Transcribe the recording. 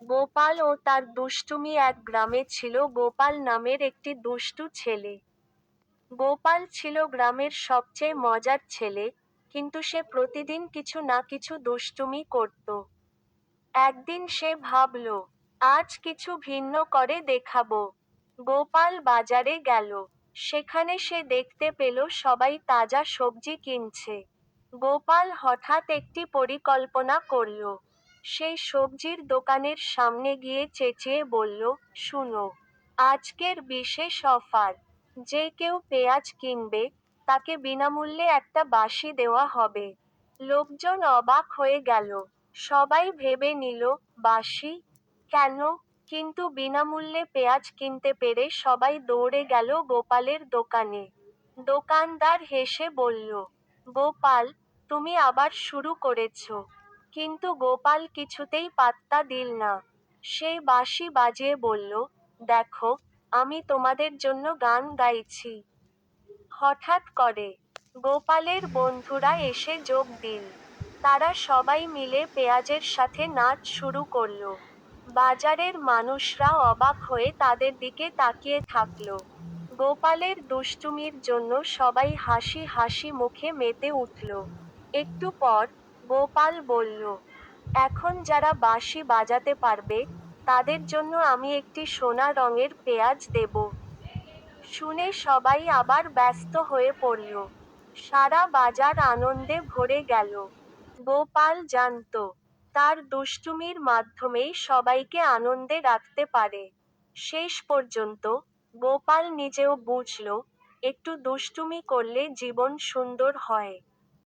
গোপাল ও তার দুষ্টুমি। এক গ্রামে ছিল গোপাল নামের একটি দুষ্টু ছেলে। গোপাল ছিল গ্রামের সবচেয়ে মজার ছেলে, কিন্তু সে প্রতিদিন কিছু না কিছু দুষ্টুমি করত। একদিন সে ভাবল, আজ কিছু ভিন্ন করে দেখাবো। গোপাল বাজারে গেল। সেখানে সে দেখতে পেল সবাই তাজা সবজি কিনছে। গোপাল হঠাৎ একটি পরিকল্পনা করল। সেই সবজির দোকানের সামনে গিয়ে চেঁচিয়ে বলল, শুনো, আজকের বিশেষ অফার। যে কেউ পেঁয়াজ কিনবে, তাকে বিনামূল্যে একটা বাঁশি দেওয়া হবে। লোকজন অবাক হয়ে গেল। সবাই ভেবে নিল, বাঁশি? কেন? কিন্তু বিনামূল্যে পেঁয়াজ কিনতে পেরে সবাই দৌড়ে গেল গোপালের দোকানে। দোকানদার হেসে বলল, গোপাল, তুমি আবার শুরু করেছো। কিন্তু গোপাল কিছুতেই পাত্তা দিল না। সেই বাঁশি বাজিয়ে বলল, দেখো, আমি তোমাদের জন্য গান গাইছি। হঠাৎ করে গোপালের বন্ধুরা এসে যোগ দিল। তারা সবাই মিলে পেঁয়াজের সাথে নাচ শুরু করলো। বাজারের মানুষরা অবাক হয়ে তাদের দিকে তাকিয়ে থাকলো। গোপালের দুষ্টুমির জন্য সবাই হাসি হাসি মুখে মেতে উঠল। একটু পর গোপাল বলল, এখন যারা বাঁশি বাজাতে পারবে, তাদের জন্য আমি একটি সোনা রঙের পেঁয়াজ দেব। শুনে সবাই আবার ব্যস্ত হয়ে পড়ল। সারা বাজার আনন্দে ভরে গেল। গোপাল জানতো, তার দুষ্টুমির মাধ্যমেই সবাইকে আনন্দে রাখতে পারে। শেষ পর্যন্ত গোপাল নিজেও বুঝল, একটু দুষ্টুমি করলে জীবন সুন্দর হয়।